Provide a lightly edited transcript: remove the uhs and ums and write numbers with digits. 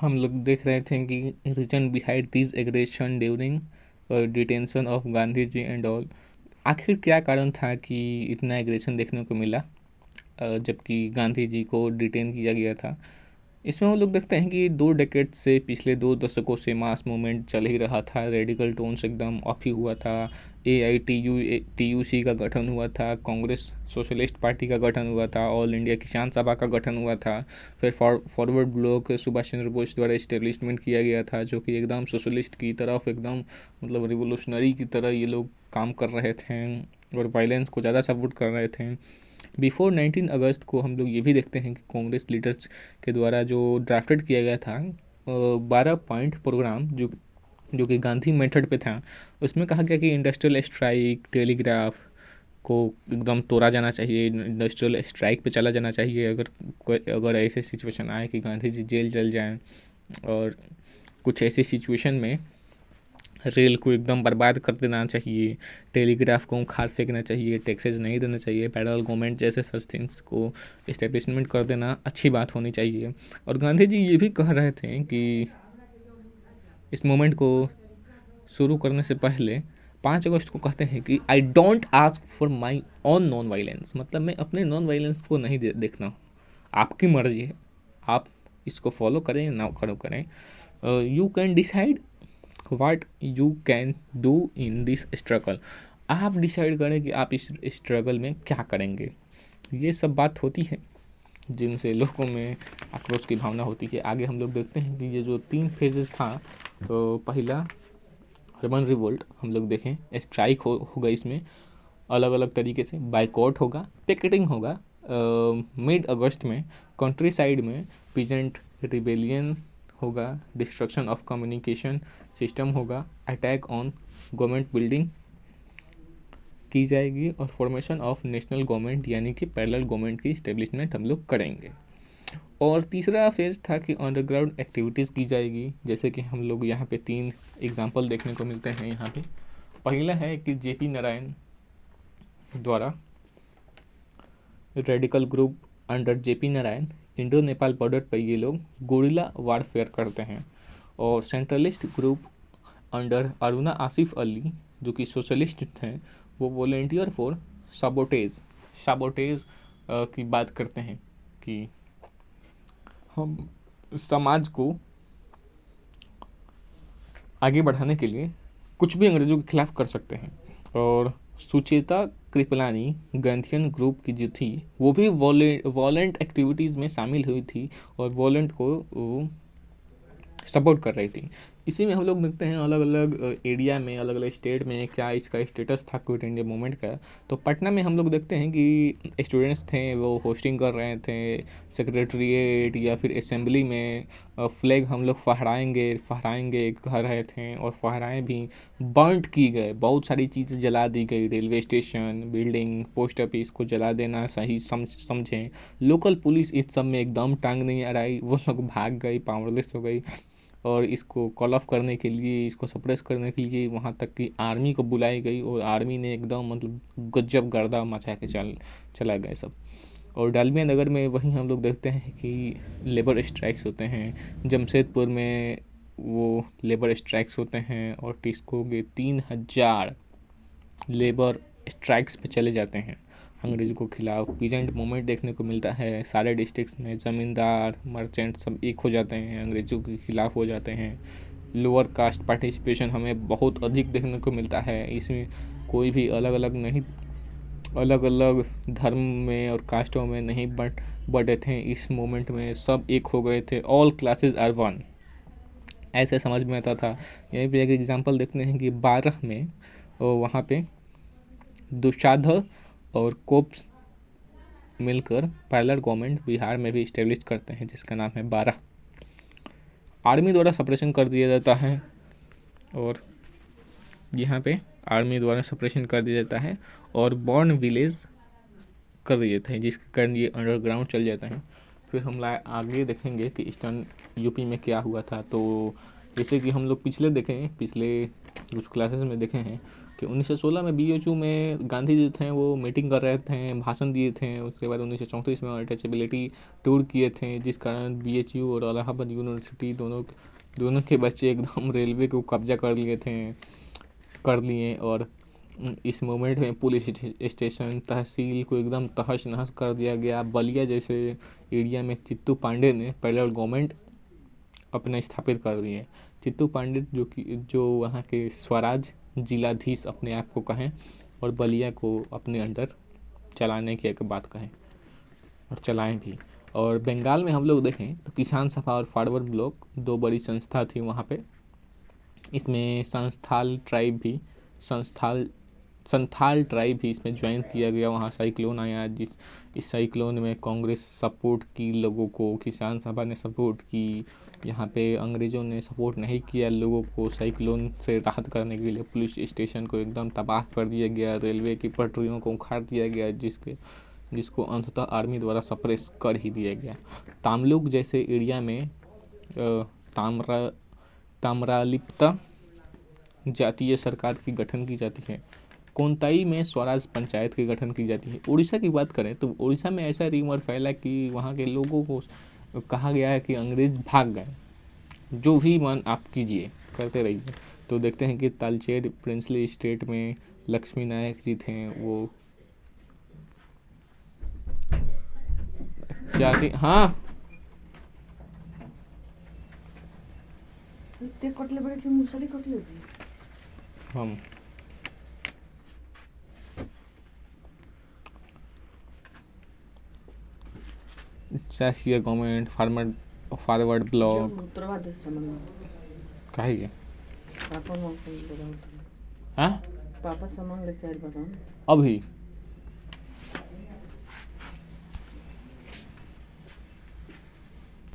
हम लोग देख रहे थे कि reason behind this aggression during detention of Gandhi ji and all. आखिर क्या कारण था कि इतना एग्रेशन देखने को मिला जबकि गांधी जी को डिटेन किया गया था। इसमें हम लोग देखते हैं कि 2 डेकेड से, पिछले 2 दशकों से मास मूवमेंट चल ही रहा था। रेडिकल टोन्स एकदम ऑफ ही हुआ था। AITUC का गठन हुआ था, कांग्रेस सोशलिस्ट पार्टी का गठन हुआ था, ऑल इंडिया किसान सभा का गठन हुआ था। फिर फॉरवर्ड ब्लॉक सुभाष चंद्र बोस द्वारा इस्टेब्लिशमेंट किया गया था, जो कि एकदम सोशलिस्ट की तरफ, एकदम मतलब रिवोल्यूशनरी की तरह ये लोग काम कर रहे थे और वायलेंस को ज़्यादा सपोर्ट कर रहे थे। बिफोर 19 अगस्त को हम लोग ये भी देखते हैं कि कांग्रेस लीडर्स के द्वारा जो ड्राफ्टेड किया गया था 12 पॉइंट प्रोग्राम, जो कि गांधी मेथड पे था, उसमें कहा गया कि इंडस्ट्रियल स्ट्राइक, टेलीग्राफ को एकदम तोड़ा जाना चाहिए, इंडस्ट्रियल स्ट्राइक पे चला जाना चाहिए अगर ऐसे सिचुएशन आए कि गांधी जी जेल चल जाएं, और कुछ ऐसी सिचुएशन में रेल को एकदम बर्बाद कर देना चाहिए, टेलीग्राफ को उखाड़ फेंकना चाहिए, टैक्सेस नहीं देना चाहिए, फेडरल गवर्नमेंट जैसे सच थिंग्स को इस्टेब्लिशमेंट कर देना अच्छी बात होनी चाहिए। और गांधी जी ये भी कह रहे थे कि इस मूवमेंट को शुरू करने से पहले 5 अगस्त को कहते हैं कि I don't ask for my on non violence, मतलब मैं अपने नॉन वायलेंस को नहीं देखना, आपकी मर्जी है, आप इसको फॉलो करें या ना फॉलो करें। You can decide what you can do in this struggle, आप डिसाइड करें कि आप इस स्ट्रगल में क्या करेंगे। ये सब बात होती है जिनसे लोगों में आक्रोश की भावना होती है। आगे हम लोग देखते हैं कि ये जो 3 फेजेस था, तो पहला अर्बन रिवोल्ट हम लोग देखें, स्ट्राइक होगा, इसमें अलग अलग तरीके से बाइकआउट होगा, पिकेटिंग होगा मिड अगस्त में, कंट्री साइड में पीजेंट रिबेलियन होगा, डिस्ट्रक्शन ऑफ कम्युनिकेशन सिस्टम होगा, अटैक ऑन गवर्नमेंट बिल्डिंग की जाएगी, और फॉर्मेशन ऑफ नेशनल गवर्नमेंट यानी कि पैरेलल गवर्नमेंट की इस्टेब्लिशमेंट हम लोग करेंगे। और तीसरा फेज था कि अंडरग्राउंड एक्टिविटीज़ की जाएगी, जैसे कि हम लोग यहाँ पे 3 एग्जाम्पल देखने को मिलते हैं यहाँ पे। पहला है कि JP नारायण द्वारा radical group under JP Narayan Indo Nepal border पर ये लोग गोरिल्ला वारफेयर करते हैं, और centralist group under Aruna Asif Ali जो कि सोशलिस्ट हैं, वो वॉलेंटियर फॉर साबोटेज की बात करते हैं कि हम समाज को आगे बढ़ाने के लिए कुछ भी अंग्रेजों के खिलाफ कर सकते हैं। और सुचेता कृपलानी गांधीयन ग्रुप की जो थी, वो भी वॉलेंट एक्टिविटीज़ में शामिल हुई थी और वॉलेंट को सपोर्ट कर रही थी। इसी में हम लोग देखते हैं अलग अलग एरिया में, अलग अलग स्टेट में क्या इसका स्टेटस था क्विट इंडिया मूवमेंट का। तो पटना में हम लोग देखते हैं कि स्टूडेंट्स थे, वो होस्टिंग कर रहे थे सेक्रेटरीट या फिर असेंबली में, फ्लैग हम लोग फहराएंगे कह रहे थे, और फहराएँ भी, बर्नट की गए, बहुत सारी चीज़ें जला दी गई, railway station, building, post office को जला देना सही समझें। लोकल पुलिस इस सब में एकदम टांग नहीं आ रही, वो लोग भाग गई, पावरलेस हो गई, और इसको कॉल ऑफ करने के लिए, इसको सप्रेस करने के लिए वहाँ तक कि आर्मी को बुलाई गई, और आर्मी ने एकदम मतलब गजब गर्दा मचा के चला गए सब। और डालमिया नगर में वहीं हम लोग देखते हैं कि लेबर स्ट्राइक्स होते हैं, जमशेदपुर में वो लेबर स्ट्राइक्स होते हैं, और टिस्को के 3000 लेबर स्ट्राइक्स पे चले जाते हैं अंग्रेज़ों के खिलाफ। पीजेंट मूवमेंट देखने को मिलता है, सारे डिस्ट्रिक्ट्स में ज़मींदार मर्चेंट सब एक हो जाते हैं, अंग्रेज़ों के खिलाफ हो जाते हैं। लोअर कास्ट पार्टिसिपेशन हमें बहुत अधिक देखने को मिलता है, इसमें कोई भी अलग अलग धर्म में और कास्टों में नहीं बटे थे। इस मूवमेंट में सब एक हो गए थे, ऑल क्लासेस आर वन, ऐसे समझ में आता था। यहीं पे एक एग्जांपल देखते हैं कि 12 में वहाँ पे दुशाध और कोप्स मिलकर पैरेलल गवर्नमेंट बिहार में भी इस्टेब्लिश करते हैं, जिसका नाम है 12। आर्मी द्वारा सप्रेशन कर दिया जाता है, और यहाँ पे आर्मी द्वारा सप्रेशन कर दिया जाता है और बॉर्न विलेज कर दिए थे, जिसके कारण ये अंडरग्राउंड चल जाता है। फिर हम आगे देखेंगे कि ईस्टर्न यूपी में क्या हुआ था। तो जैसे कि हम लोग पिछले कुछ क्लासेस में देखे हैं कि 1916 में बीएचयू में गांधी जी थे, वो मीटिंग कर रहे थे, भाषण दिए थे। उसके बाद 1934 में अनटचेबिलिटी टूर किए थे, जिस कारण बीएचयू और इलाहाबाद यूनिवर्सिटी दोनों दोनों के बच्चे एकदम रेलवे को कब्जा कर लिए। और इस मूवमेंट में पुलिस स्टेशन तहसील को एकदम तहस नहस कर दिया गया। बलिया जैसे एरिया में चित्तू पांडे ने पैरेलल गवर्नमेंट अपने स्थापित कर दिए। चित्तू पांडे जो वहाँ के स्वराज जिलाधीश अपने आप को कहें, और बलिया को अपने अंडर चलाने की एक बात कहें, और चलाएं भी। और बंगाल में हम लोग देखें तो किसान सभा और फॉरवर्ड ब्लॉक दो बड़ी संस्था थी वहाँ पे। इसमें संथाल ट्राइब भी इसमें ज्वाइन किया गया। वहाँ साइक्लोन आया, इस साइक्लोन में कांग्रेस सपोर्ट की लोगों को, किसान सभा ने सपोर्ट की। यहाँ पे अंग्रेज़ों ने सपोर्ट नहीं किया लोगों को। साइक्लोन से राहत करने के लिए पुलिस स्टेशन को एकदम तबाह कर दिया गया, रेलवे की पटरियों को उखाड़ दिया गया, जिसको अंततः आर्मी द्वारा सप्रेस कर ही दिया गया। तामलुक जैसे एरिया में ताम्रलिप्त जातीय सरकार की गठन की जाती है। कोंताई में स्वराज पंचायत की गठन की जाती है। उड़ीसा की बात करें तो उड़ीसा में ऐसा र्यूमर फैला कि वहाँ के लोगों को कहा गया है कि अंग्रेज भाग गए, जो भी मन आप कीजिए, करते रहिए। तो देखते हैं कि तालचेर प्रिंसली स्टेट में लक्ष्मी नायक जी थे, वो जाति, हाँ ते कटले बड़े की मुसरी कटली होती हम शासकीय government forward block Uttar Pradesh समन काहे के पापा मां को बताओ हाँ पापा सामान लेके आए बताओ अभी